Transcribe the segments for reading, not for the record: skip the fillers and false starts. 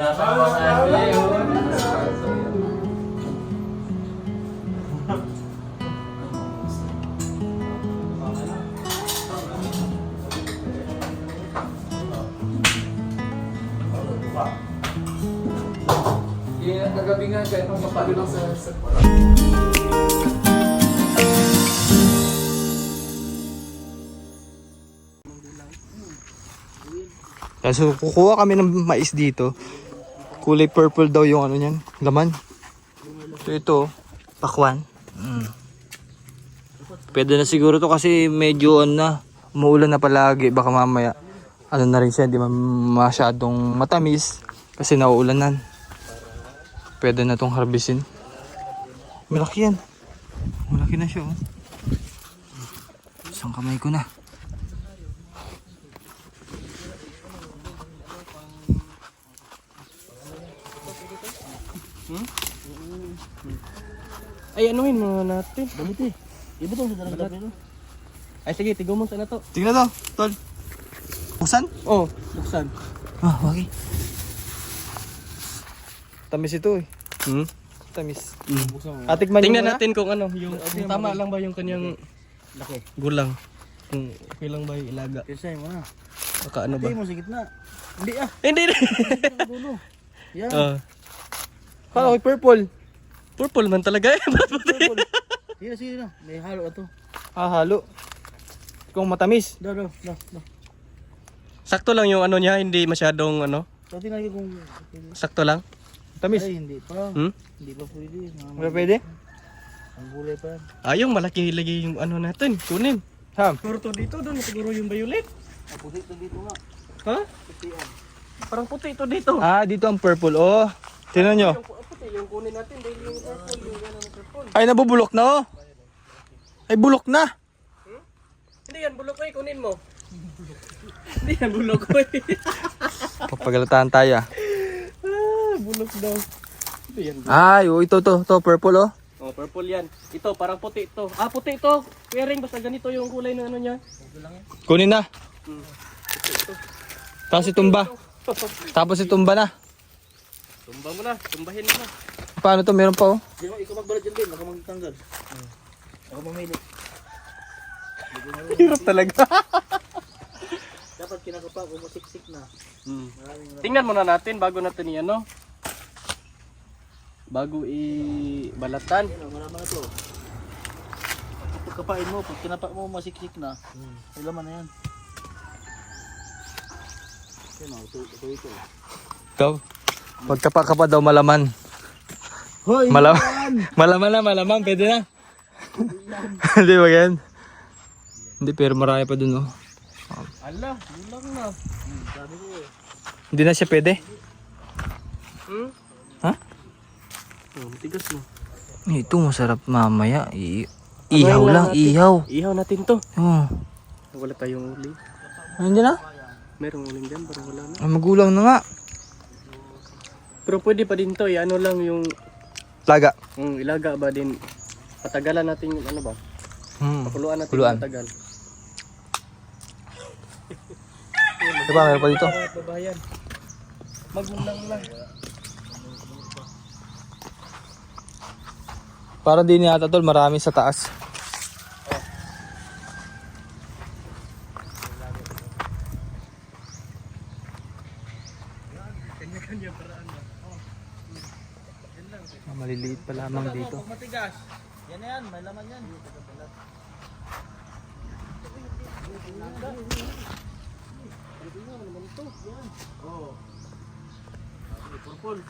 Kagabi nga kahit mapagod lang sa So kukuha kami ng mais dito. Kulay purple daw yung ano niyan, laman. So ito, pakwan. Pwede na siguro to kasi medyo umuulan na palagi. Baka mamaya ano na rin siya, hindi masyadong matamis kasi nauulanan. Pwede na tong harbisin. Malaki yan. Malaki na siya, oh. Isang kamay ko na. Ay, anuhin mo natin. Damit eh. Iba to sa dagat nito. Ay, sige, tigumon sa na to. Tingnan to, tol. Buksan? Oh, buksan. Ah, okay. Tamis ito eh. Tamis. Buksan mo. Atikman Tingnan natin kung ano, yung tama lang ba yung kanyang laki. gulang. Kung okay lang ba yung ilaga. Kasi mo na. Baka ano ba? Hindi mo sa gitna. Hindi ah. Hindi. Dulo. Yan. Ah, okay, purple. Purple man talaga eh. Purple. Sige, sige na. May halo ito. Ah, halo. Kung matamis. Do. Sakto lang yung ano niya, hindi masyadong ano. So, tingnan ko kung... Sakto lang. Tamis. Ay, hindi pa. Hmm? Hindi pa pwede. Wala pwede? Ang gulay pa yan. Ayong malaki lagi yung ano natin. Kunin. Ham. Siguro to dito, doon siguro yung violet. Puti ito dito nga. Ha? Putian. Parang puti ito dito. Ah, dito ang purple. Oh, tingnan nyo. Yung puti, yung kunin natin dahil yung purple, yung yan ang purple. Ay, nabubulok na oh. Ay, bulok na. Hindi yan, bulok ko eh, kunin mo. Hindi yan, bulok ko eh. Papagalataan tayo ah. Bulok daw. Hindi yan. Ay, oh, ito purple oh. Oh, purple yan. Ito, parang puti ito. Ah, puti ito. Wearing, basta ganito yung kulay ng ano niya. Kunin na. Puti ito. Tapos itumba. Tapos itumba na. Tumba mo na, tumbahin mo na. Paano to? Meron pa oh. Di mo, ikaw magbalot dyan din. Ako magtanggal. Ako mamili. Hirap talaga. Dapat kinakapa kung masiksik na. Tingnan muna natin bago natin i-ano. Bago i-balatan. Marama na to. Pag kapain mo, pag kinapa mo masiksik na, may laman na yan. Yan o, ito. Ikaw. Pagkapa-kapa daw malaman. Hoy! Malaman na, malaman. Pwede na. Hindi ba yan? Hindi, pero marami pa dun oh. Ala, yun lang na. Sabi ko eh. Hindi na siya pwede. Ha? Oh, matigas mo. Ito masarap mamaya. Ihaw lang, ihaw. Ihaw natin to. Oh. Wala tayong uli. Nandiyan na? Merong uling dyan, parang wala na. Ay, magulang na nga. Pero pwede pa din to, ano lang yung Plaga. ilaga ba din. Patagalan natin yung ano ba? Pakuluan natin Kuluan. yung patagal. Ito pa, meron pa dito. Babayan. Magulang lang. Parang di niya tol, marami sa taas. Kanya-kanya paraan ba? Maliliit pa lamang dito. Matigas. Yan na yan, may laman yan. Purple.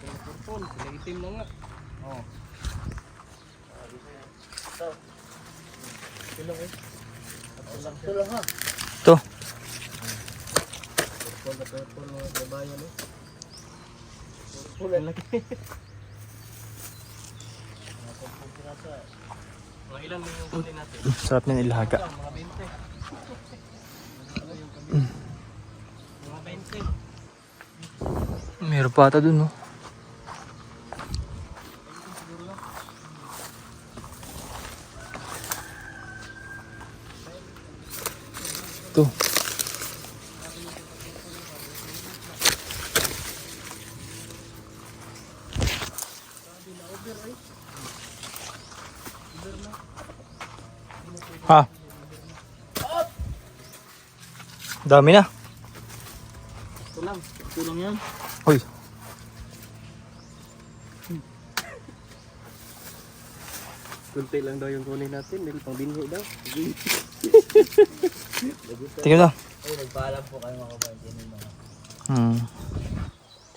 Purple. Kaya itim na nga. Oh. Ilang eh. Ito lang ha. Ito. Purple na purple mga kabayan eh. Purple ang laki. Mga ilan mo yung kunin natin? Sarap niyan ilaga. Mga 20. Mga 20. Meron pa ata dun, no? Ito. Ha? Dami na. Ito lang yan. Uy. Kunti lang daw yung kunin natin. Dahil pang binhi daw. Tingnan na. Ay, nagpaalam po kayo mga kapatid.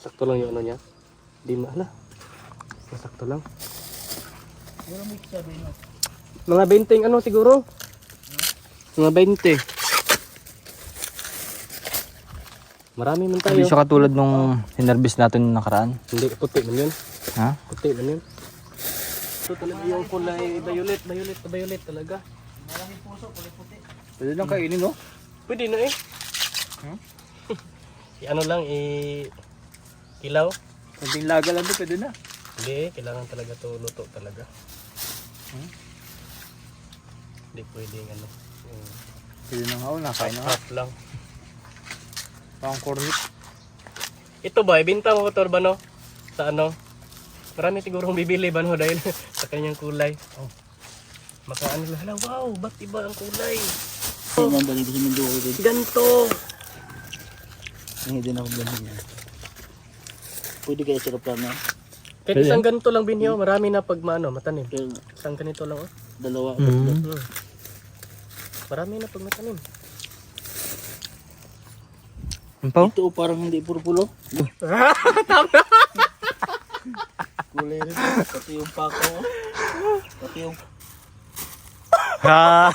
Sakto lang yung ano niya. Di na ala. Sakto lang. Wala mo sabihin na. Mga 20 ano siguro? Mga 20. Marami man tayo. Hindi siya katulad nung hinarbis natin nung nakaraan. Hindi, puti man yun. Ha? Puti man yun. Ito talaga yung kulay violet talaga. Maraming puso, puti-puti. Pwede lang kainin, no? Pwede na eh. Ano lang, kilaw. Kunting laga lang doon, pwede na. Hindi eh, kailangan talaga to luto talaga. Hindi pwedeng ano. Pwede na nga, nakain na nga. Half lang. Pang cornet. Ito ba, ibinta mo ito ba no? Sa ano? Marami sigurong bibili ba no dahil sa kanyang kulay. Oh. Maka ano lang, hala, wow, ba't iba ang kulay? Yan ang balik sa mundo ko din. Ganto! Hindi din ako ganun yan. Pwede kaya sa plan na. Kahit isang ganito lang binyo, marami na pag maano, matanim. Pero Isang ganito lang oh. dalawa. Marami na pag matanim. Ano pa? Ito parang hindi puro-pulo. Kulay rin. Pati yung pako. Pati yung... Ha?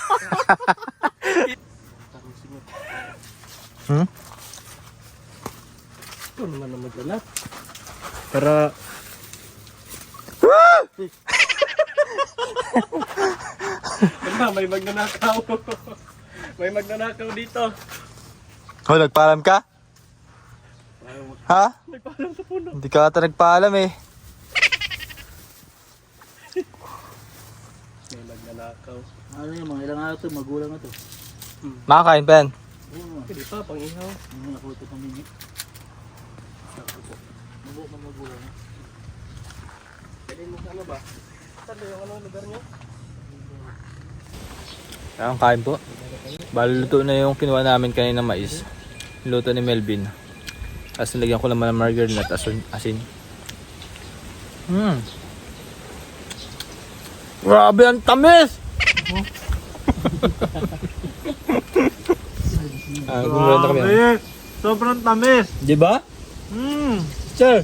Ito naman ang maglalat. Para... Wala, may magnanakaw. May magnanakaw dito. Oh, nagpaalam ka? Ha? Nagpaalam sa puno. Hindi ka ata nagpaalam eh. May magnanakaw. Ano yung mga ilang araw ito, magulang na ito. Makakain pa yan. Oo. Pwede pa, pang ihaw. Hindi ako ito pamingit. Magulang na. Pwede mo sa ano ba? Saan ba yung ano lugar nyo? Ang kain po. Bali luto na yung kinuha namin kanina mais. Luto ni Melvin. Tapos nilagyan ko naman ng margarine at asin. Grabe ang tamis! Gumula na kami. Sobrang tamis. Di ba? Sir!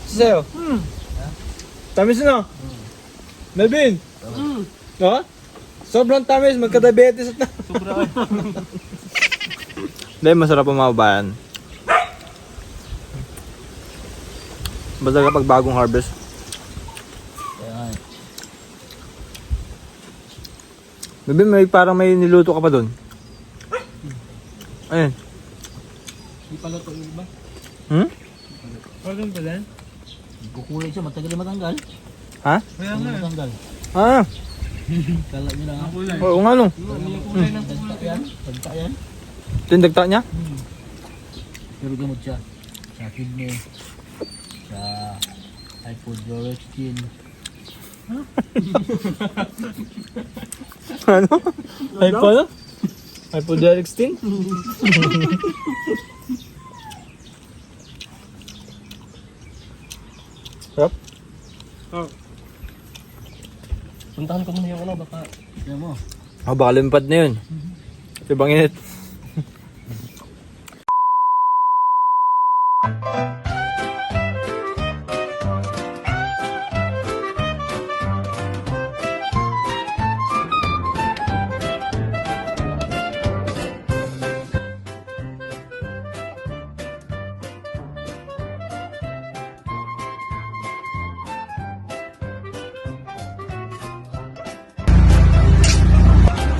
Sa'yo? Tamis na? Melvin? Ha? Sobrang tamis, magka-diabetes na. Sobrang. Dahil masarap ang mababayan. Basta kapag bagong harvest. Ayan. Melvin, may parang may niluto ka pa doon. Ayun. Di pala ito yung iba. Parang pala? Kukulay siya, matagal na matanggal. Ha? Matagal na matanggal. Ah! Kala nyo lang ha. Oo nga no. Dagta yan. Dagta yan. Ito yung dagta niya? Pero gamot siya. Sa kidney. Sa hypodroxin. Ano? Hypo na? Hypoderextin? Sarap? Puntahan ko muna yung ano, baka... Yan mo. Oh, baka limpad na yun. Ibang init.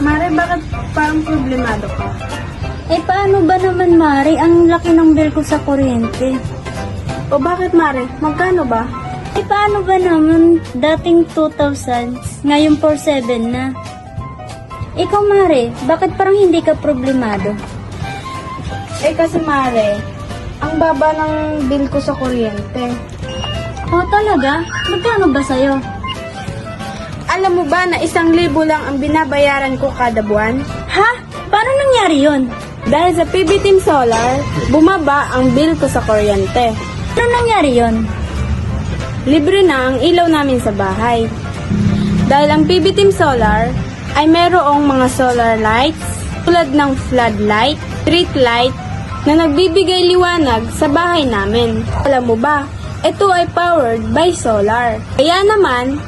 Mare, bakit parang problemado ka? Eh paano ba naman Mari? Ang laki ng bill ko sa kuryente. O bakit Mare? Magkano ba? Eh paano ba naman dating 2,000, ngayon 4,700 na? Ikaw Mari, bakit parang hindi ka problemado? Eh kasi Mare, ang baba ng bill ko sa kuryente. Oh talaga? Magkano ba sa'yo? Alam mo ba na 1,000 lang ang binabayaran ko kada buwan? Ha? Paano nangyari yun? Dahil sa PB Team Solar, bumaba ang bill ko sa kuryente. Paano nangyari yun? Libre na ang ilaw namin sa bahay. Dahil ang PB Team Solar ay merong mga solar lights tulad ng floodlight, street light na nagbibigay liwanag sa bahay namin. Alam mo ba, ito ay powered by solar. Kaya naman,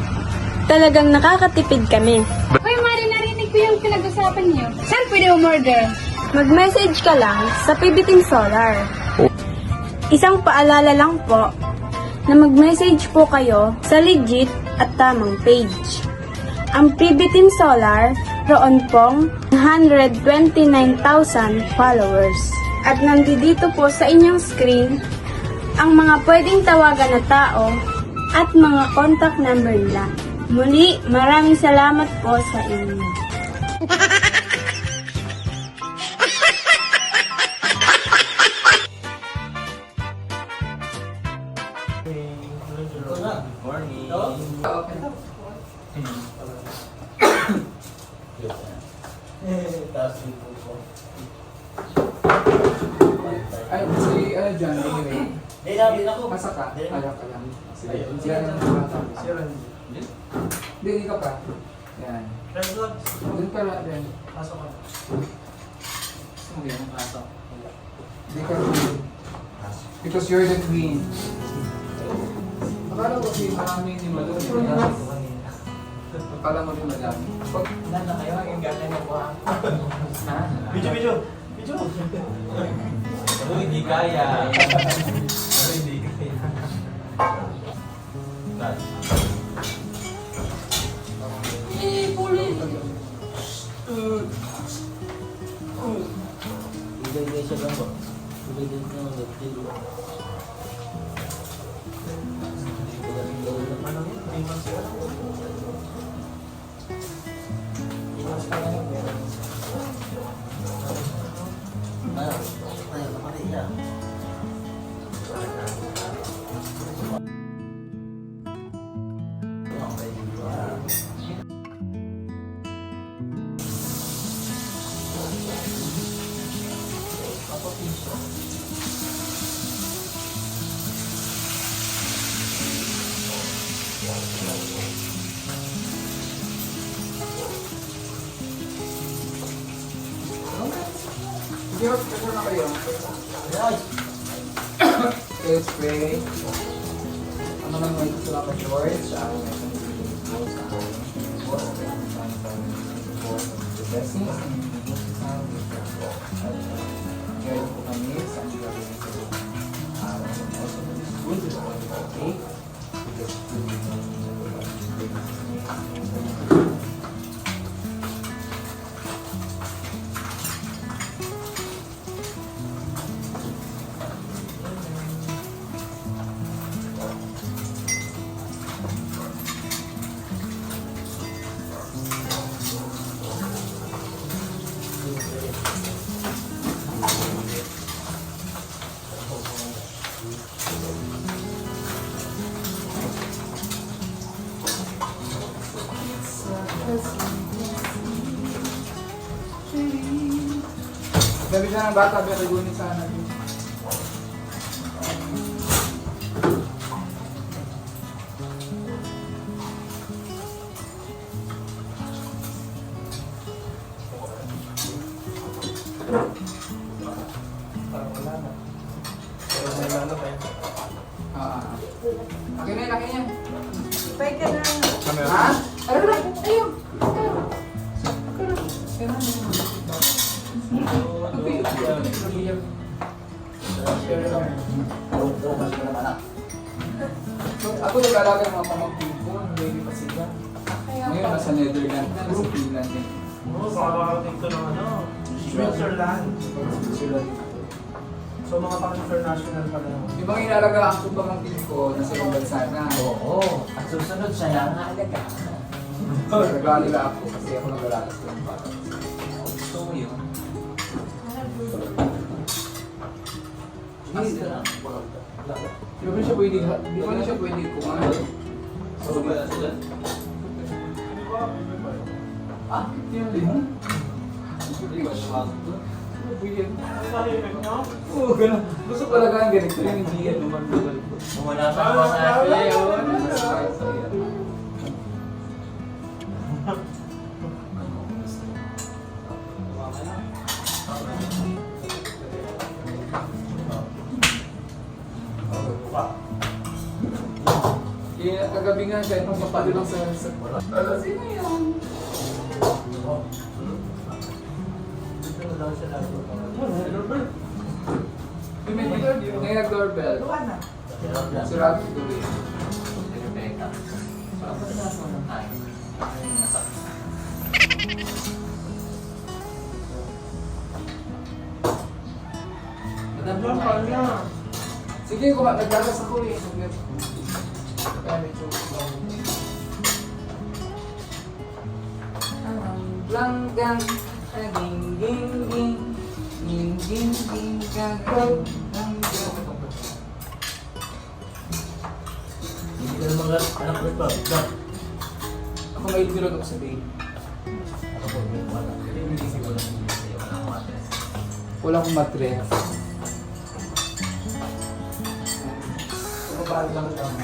talagang nakakatipid kami. Hoy, Mari, narinig ko yung pinag-usapan niyo. Saan pwede umorder? Mag-message ka lang sa PB Team Solar. Isang paalala lang po na mag-message po kayo sa legit at tamang page. Ang PB Team Solar, roon pong 129,000 followers. At nandito po sa inyong screen ang mga pwedeng tawagan na tao at mga contact number nila. Muli, maraming salamat po sa inyo. Ay, si John, anyway. Hindi na ako. Masa ka? Ayaw ka lang. Sige, siya lang ang bata. Hindi, hindi ka pa. Yan. Doon ka lang din. Pasok ka. Hindi. Pasok. Hindi ka queen. Because you're the queen. Akala ko si marami ni Malo. Akala mo rin madami. Pag Nana kayo, ang ganda niyo po ha. ha? Video. Hindi kaya. Hindi kaya. Ibigay siya lang ba? Ibigay siya lang ba? Sige, kasi na kayo. Let's pray. Ano lang may gusto ka, George? Sa akin ay pag-ibig ko sa akin. The blessings and the sound of your God. Kaya po kami sa ang gawin sa araw ng also in this good is all okay. Because sabi siya ng bata, pero gunin sana natin. Akin na yun, akin yan. Pwede ka lang. Ha? Ayun na, ayun. Ako nag-alaga ng mga pamangkin ko, hindi pa sila. Ngayon, nasa Netherlands na, nasa Finland din. Oo, makakarating to ng Switzerland. Switzerland. So mga pang-international pala. Yung mga inalagaan ko pamangkin ko, nasa ibang bansa na. Oo. At susunod siya lang alaga. Naglaan nila ako kasi ako nag-alaga sa mga bata. So yun. Di ba siya pwede kumain? So ba sila? Gusto talaga ang ganito yung hindi yan. Wala pa ba sa Kagabi nga siya, nung mapalo lang sa... Sino yun? May nag-doorbell. Si Robbie tuloy. Sige, nagdagas ako eh. Langgang, ding ding ding, ding ding ding, gagawin. Hindi ka naman anak ko pa. Ako may ilog ako sa baby. Ako po, wala. Hindi siguro na hindi sa'yo. Wala akong address. Wala akong matres. Kapag lang lang.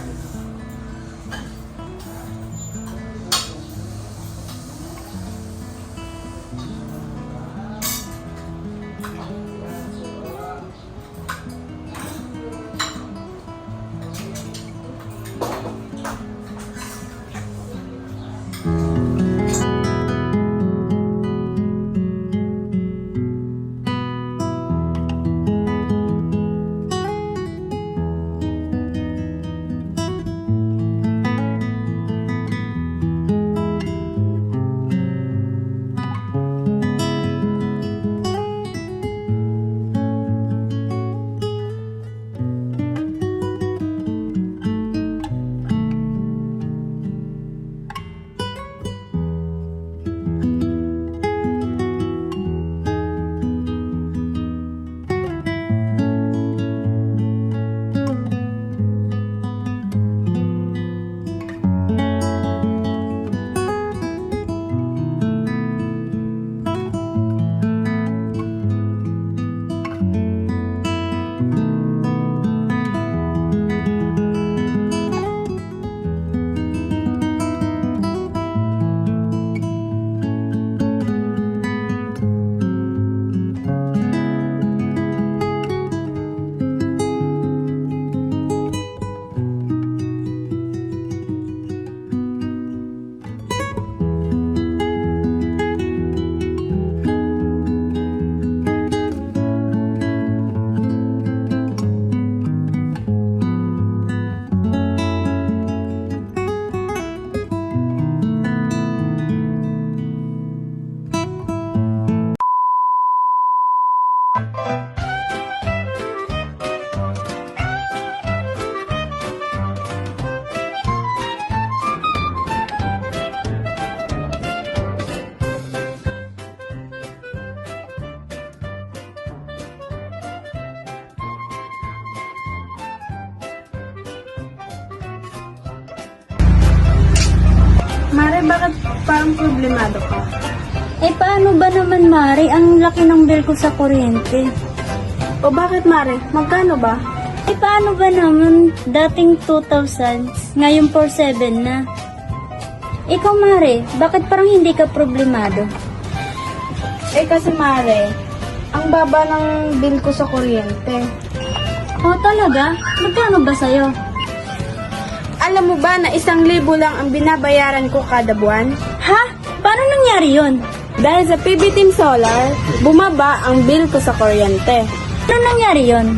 Mare, bakit parang problemado ka? Eh paano ba naman, Mari? Ang laki ng bill ko sa kuryente. O bakit, Mare? Magkano ba? Eh paano ba naman dating 2,000, ngayon 4,700 na? Ikaw, Mari, bakit parang hindi ka problemado? Eh kasi, Mare, ang baba ng bill ko sa kuryente. Oh, talaga? Magkano ba sa'yo? Alam mo ba na 1,000 lang ang binabayaran ko kada buwan? Ha? Paano nangyari yon? Dahil sa PB Team Solar, bumaba ang bill ko sa kuryente. Paano nangyari yon?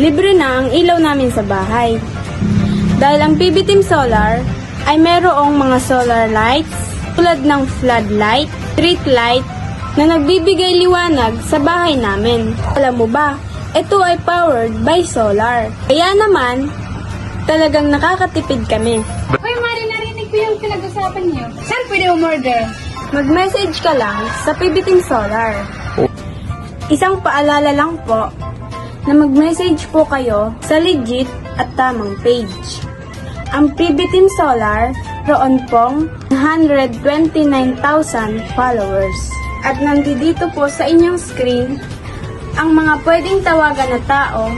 Libre na ang ilaw namin sa bahay. Dahil ang PB Team Solar ay merong mga solar lights tulad ng floodlight, street light na nagbibigay liwanag sa bahay namin. Alam mo ba, ito ay powered by solar. Kaya naman, talagang nakakatipid kami. Hoy, Mari, narinig ko yung pinag-usapan niyo. Saan pwede umorder? Mag-message ka lang sa PB Team Solar. Isang paalala lang po na mag-message po kayo sa legit at tamang page. Ang PB Team Solar Roon pong 129,000 followers. At nandito po sa inyong screen ang mga pwedeng tawagan na tao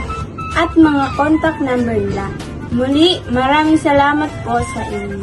at mga contact number nila. Muli, maraming salamat po sa inyo.